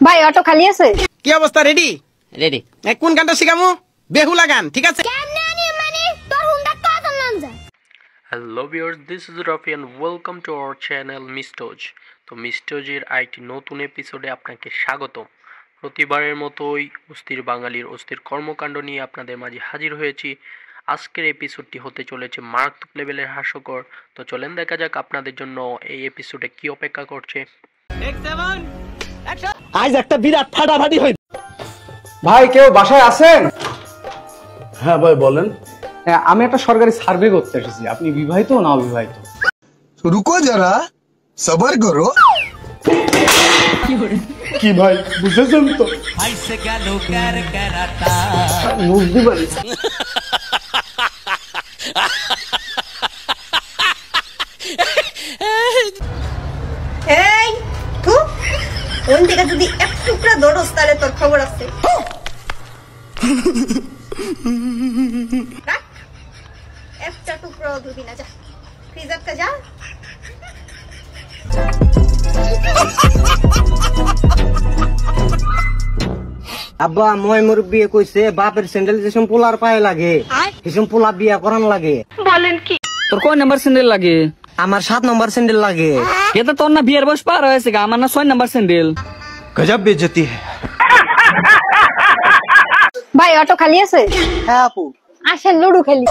ভাই অটো খালি আছে? কি অবস্থা? Ready ready. কোন গানটা শিখামু? বেহুলা গান, ঠিক আছে? Hello viewers, this is Rafi and welcome to our channel মিস্টোজ। তো মিস্টোজের আরেকটি নতুন এপিসোডে আপনাকে স্বাগতম। প্রতিবারের মতোই অস্থির বাঙালির অস্থির কর্মকাণ্ড নিয়ে আপনাদের মাঝে হাজির হয়েছি। আজকের এপিসোডটি হতে চলেছে মারাত্মক লেভেলের হাস্যকর। তো চলেন দেখা যাক আপনাদের জন্য এই এপিসোডে কি অপেক্ষা করছে। আজ একটা বিরাট ফাটাফাটি হই। ভাই কেউ বাসায় আছেন? হ্যাঁ ভাই বলেন। হ্যাঁ, আমি একটা সরকারি সার্ভে করতে এসেছি। আপনি বিবাহিত না অবিবাহিত? রুকো যারা, সবার করো। কি ভাই বুঝেছেন তো? বুঝতে পারি। এই তু ওই থেকে যদি এক টুকরা দরস তাহলে তোর খবর আছে। একটা টুকরা ধুবি না, যা ফ্রিজারটা যা। আব্বা মই মোর বিয়ে কইছে বাপের স্যান্ডেল যেসম পোলার পায়ে লাগে সেসম পোলা বিয়া করান লাগে। বলেন কি? তোর কয় নাম্বার স্যান্ডেল লাগে? আমার 7 নম্বর স্যান্ডেল লাগে। এটা তোর না বিয়ের বয়স পার হয়েছে গা, আমার না 6 নাম্বার স্যান্ডেল। গজব বেইজ্জতি है। ভাই অটো খালি আছে? হ্যাঁ আপু। আসেন লুডু খেলি।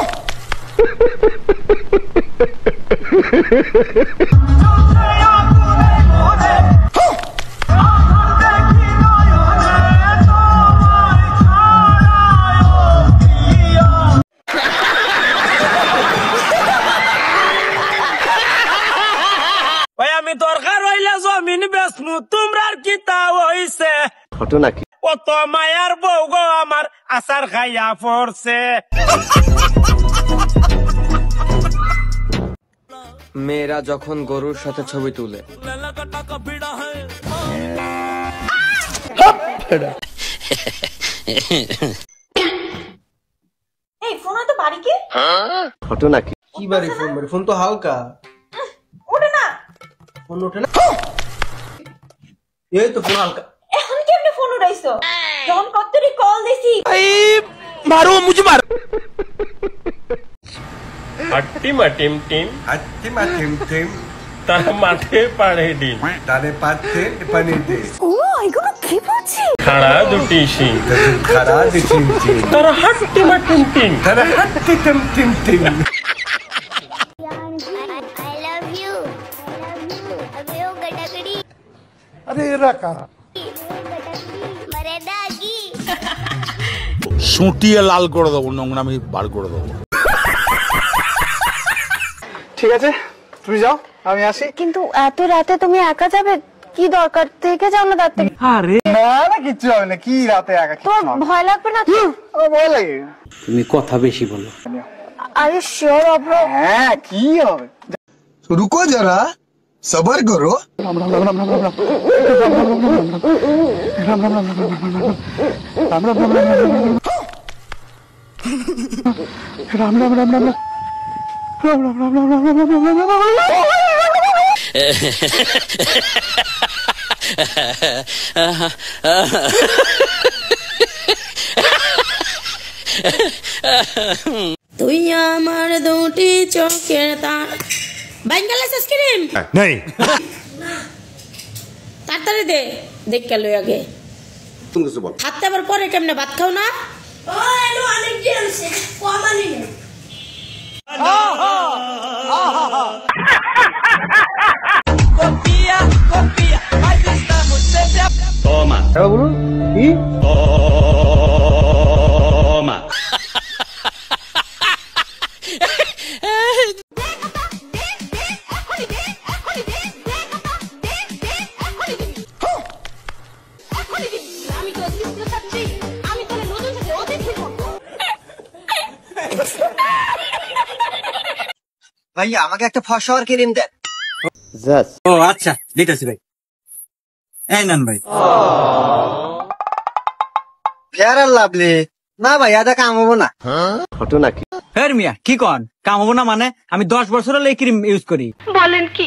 ভাই আমি দরকার হইলে জমিন বেচমু, তোমরার কি তা হইছে? ঘটনা কি? কত মায়ার বউ গো আমার আচার খাইয়া পড়ছে। মেয়েরা যখন গরুর সাথে ছবি তুলে এই ফোন তো বাড়ি কি? ঘটনা কি? কি বাড়ি ফোন? বাড়ি ফোন তো হালকা। ওঠে না, ফোন ওঠে না। এই তো ফোন হালকা। এখন কেমনে ফোন উঠাইছো? যখন কতরি কল দিছি। মারো মুঝে মার। হাট্টিমা টিম টিম আত্তিমা টিম টিম তারা মাঠে পাড়ে ডিম, তারে পাতে পানি দে। ও এগুলো কি বলছি? খাড়া দুটি শিং, খারা দিছিন টিম তারা হাট্টিমা টিম টিম। তারে হাত্তি টিম টিম টিম। আরে এরা কারা? সুটিয়ে লাল করে দেবো, নোংরামি বার করে দেবো। ঠিক আছে তুমি যাও, আমি আসি। কিন্তু এত রাতে তুমি একা যাবে? কি দরকার, থেকে যাও না তার থেকে। আরে না না কিচ্ছু হবে না। কি রাতে একা? তোমার ভয় লাগবে না তো? আমার ভয় লাগে। তুমি কথা বেশি বলো। আরে শিওর অভ্র? হ্যাঁ কি হবে? রুকো যারা, সবার করো। তুই আমার দুটি চোখের তার বাঙ্গালা আইসক্রিম নেই তাড়াতাড়ি দে, দেখ গেল আগে। তুমি কিছু বল। হাতে আবার পরে কেমনে ভাত খাও না? ও এলো অনেক দিয়েছে কমানি না। Toma. বলুন কি? Toma. ভাইয়া আমাকে একটা ফসর ক্রিম দেন। ও আচ্ছা দিতেছি ভাই। এই নেন ভাই। ফেয়ার আর লাভলি না ভাই, এটা কাম হবো না। ঘটনা কি? ফের মিয়া কি কন কাম হবো না মানে? আমি 10 বছর হলো এই ক্রিম ইউজ করি। বলেন কি?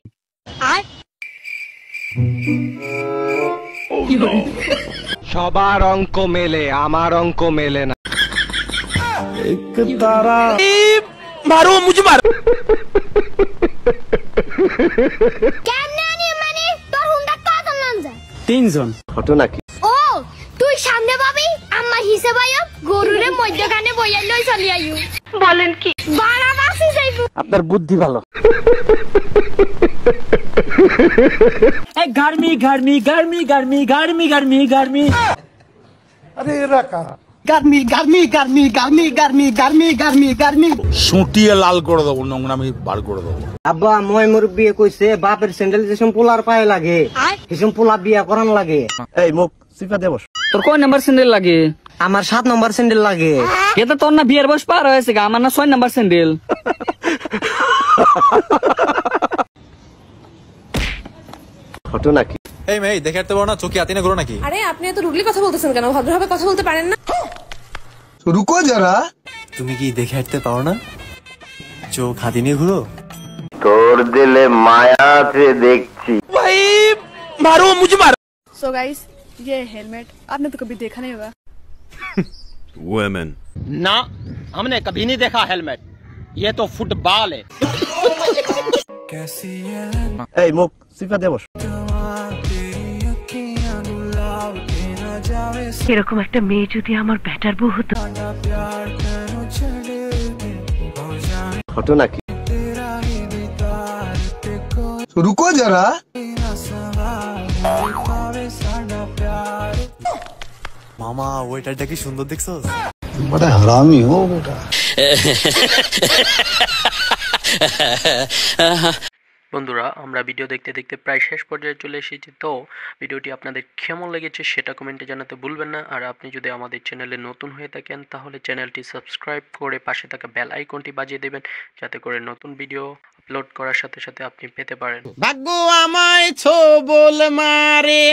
সবার অঙ্ক মেলে, আমার অঙ্ক মেলে না। मारो मुझे मारो কেমনে আনি মানে তোর হুন্ডা কত নাম যায়? 3 জন। ঘটনা কি? ও তুই সামনে পাবি আম্মা হিসেবে আয়ো গরুরে মধ্যখানে বইয়া লই চলি আইও। বলেন কি? বাড়া বাসি যাইবো। আপনার বুদ্ধি ভালো। এই গার্মি গার্মি গার্মি গার্মি গার্মি গার্মি গার্মি अरे एरा कारा গার্মি গার্মি গার্মি গার্মি গার্মি গার্মি গার্মি গার্মি সুটিয়ে লাল করে দেবো, নোংরামি বার করে দেবো। আব্বা মই মুরব্বি কইছে বাপের স্যান্ডেল যেসব পোলার পায়ে লাগে সেসব পোলা বিয়া করান লাগে। এই মুখ সিফা দে বস। তোর কোন নাম্বার স্যান্ডেল লাগে? আমার 7 নম্বর স্যান্ডেল লাগে। এটা তোর না বিয়ের বয়স পার হয়েছে গা, আমার না 6 নাম্বার স্যান্ডেল। ঘটনা কি? এই মেয়ে দেখে আসতে পারো না, চোখে হাতে না ঘুরো নাকি? আরে আপনি এত রুগলি কথা বলতেছেন কেন? ভদ্রভাবে কথা বলতে পারেন না? रुको जरा তুমি কি দেখে আসতে পারো না, চোখ হাতে নিয়ে ঘুরো? তোর দিলে মায়া আছে দেখছি। भाई मारो मुझे मारो सो गाइस ये हेलमेट आपने तो कभी देखा नहीं होगा। वुमेन ना हमने कभी नहीं देखा हेलमेट, ये तो फुटबॉल है। এই মুখ সিফা দে বস। এরকম একটা মেয়ে যদি আমার ব্যাটার বউ হতো। ঘটনা কি? रुको जरा মামা ওয়েটারটা কি সুন্দর দেখছো? बड़ा हरामी हो बेटा। বন্ধুরা, আমরা ভিডিও দেখতে দেখতে প্রায় শেষ পর্যায়ে চলে এসেছি। তো ভিডিওটি আপনাদের কেমন লেগেছে সেটা কমেন্টে জানাতে ভুলবেন না। আর আপনি যদি আমাদের চ্যানেলে নতুন হয়ে থাকেন তাহলে চ্যানেলটি সাবস্ক্রাইব করে পাশে থাকা বেল আইকনটি বাজিয়ে দেবেন, যাতে করে নতুন ভিডিও আপলোড করার সাথে সাথে আপনি পেতে পারেন। ভাগ্য আমায় ছোবল মারে,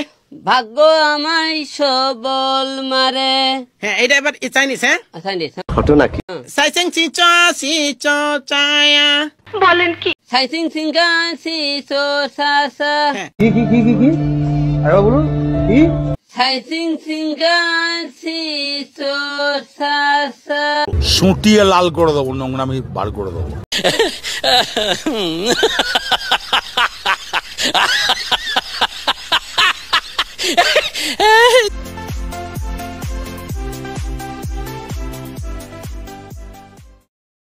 ভাগ্য আমায় সবল মারে। হ্যাঁ এটা এবার চাইনিজ। হ্যাঁ ঘটনা কি? সাইসেং চিচা চিচা চায়া বলেন কি? সাইসিং সিংকা সিসো সাসা। কি কি কি কি কি আরে বলুন কি? সাইসিং সিংকা সিসো সাসা। সুটিয়ে লাল করে দেবো, নোংরামি বার করে দেবো।